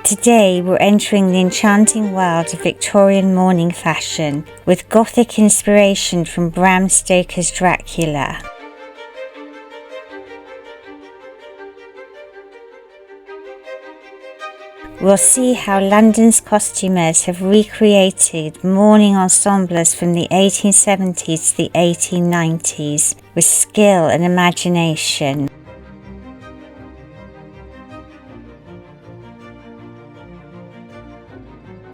Today we're entering the enchanting world of Victorian mourning fashion with Gothic inspiration from Bram Stoker's Dracula. We'll see how London's costumers have recreated mourning ensembles from the 1870s to the 1890s with skill and imagination.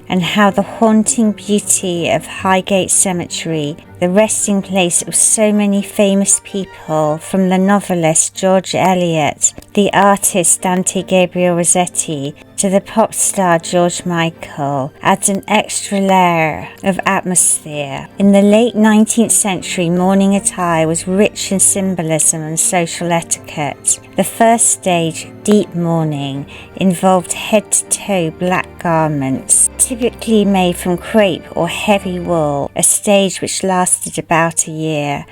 And how the haunting beauty of Highgate Cemetery, the resting place of so many famous people, from the novelist George Eliot, the artist Dante Gabriel Rossetti, to the pop star George Michael, adds an extra layer of atmosphere. In the late 19th century, mourning attire was rich in symbolism and social etiquette. The first stage, deep mourning, involved head-to-toe black garments, typically made from crepe or heavy wool, a stage which lasted about a year.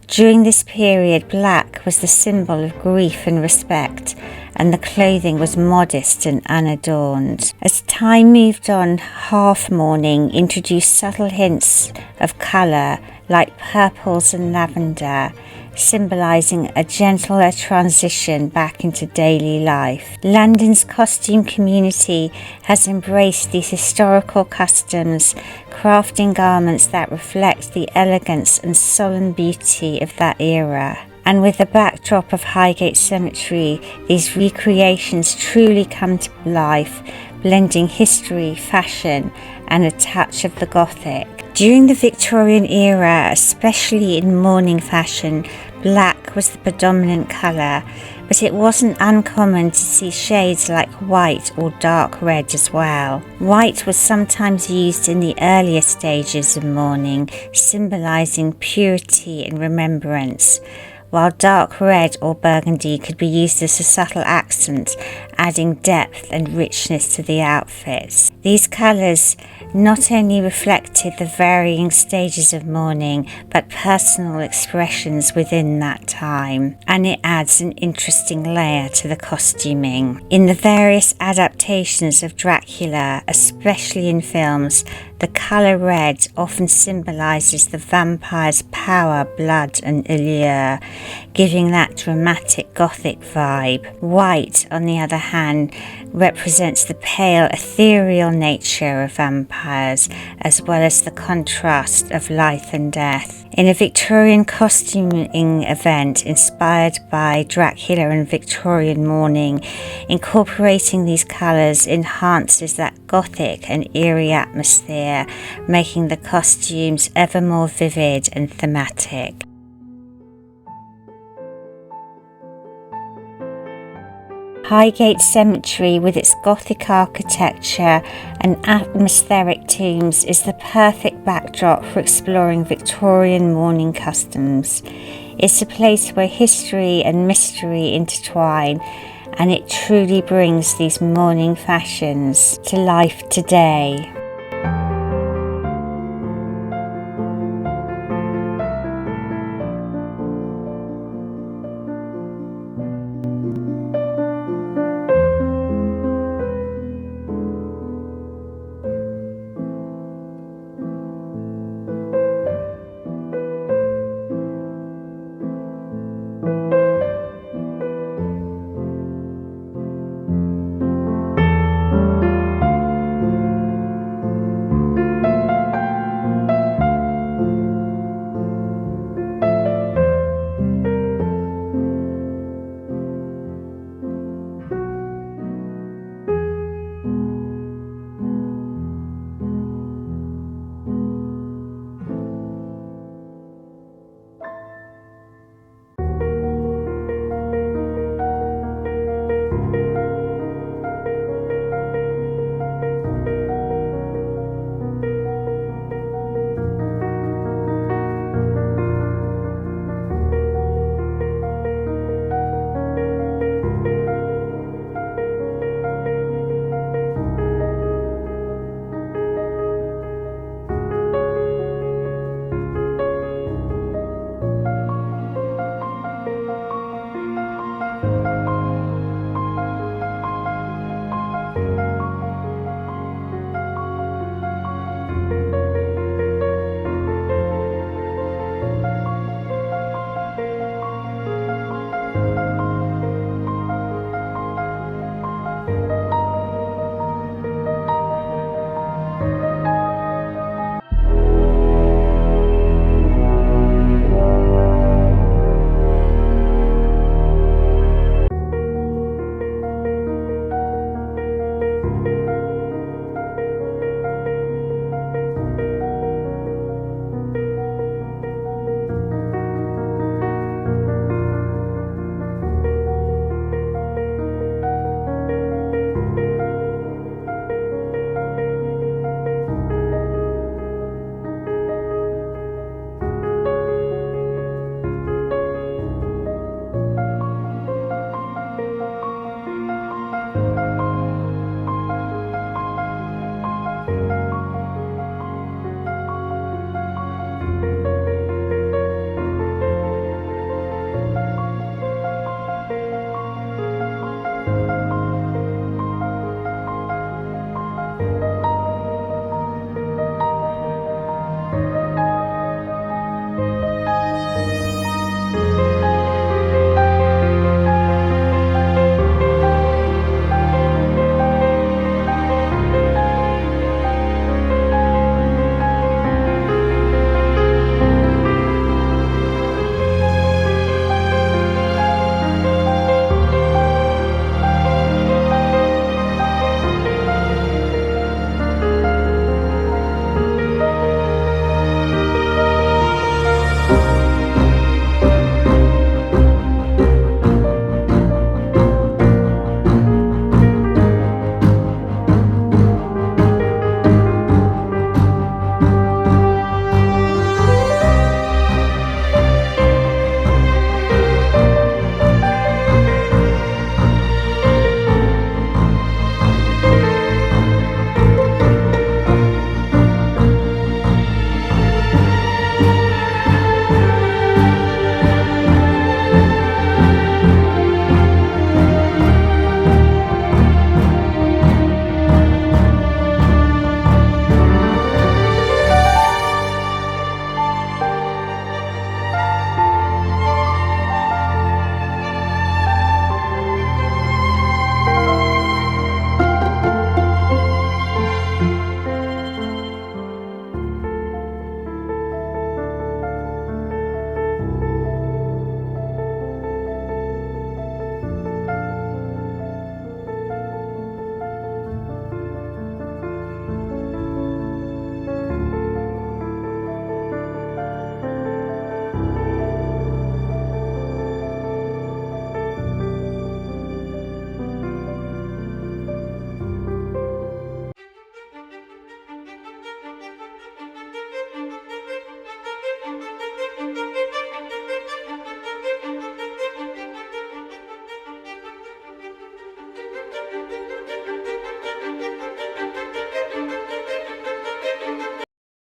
During this period, black was the symbol of grief and respect, and the clothing was modest and unadorned. As time moved on, half mourning introduced subtle hints of colour like purples and lavender, symbolising a gentler transition back into daily life. London's costume community has embraced these historical customs, crafting garments that reflect the elegance and solemn beauty of that era. And with the backdrop of Highgate Cemetery, these recreations truly come to life, blending history, fashion, and a touch of the Gothic. During the Victorian era, especially in mourning fashion, black was the predominant colour, but it wasn't uncommon to see shades like white or dark red as well. White was sometimes used in the earlier stages of mourning, symbolising purity and remembrance, while dark red or burgundy could be used as a subtle accent, adding depth and richness to the outfits. These colours not only reflected the varying stages of mourning, but personal expressions within that time, and it adds an interesting layer to the costuming. In the various adaptations of Dracula, especially in films, the colour red often symbolises the vampire's power, blood and allure, giving that dramatic Gothic vibe. White, on the other hand, represents the pale, ethereal nature of vampires, as well as the contrast of life and death. In a Victorian costuming event inspired by Dracula and Victorian mourning, incorporating these colours enhances that Gothic and eerie atmosphere, making the costumes ever more vivid and thematic. Highgate Cemetery, with its Gothic architecture and atmospheric tombs, is the perfect backdrop for exploring Victorian mourning customs. It's a place where history and mystery intertwine, and it truly brings these mourning fashions to life today.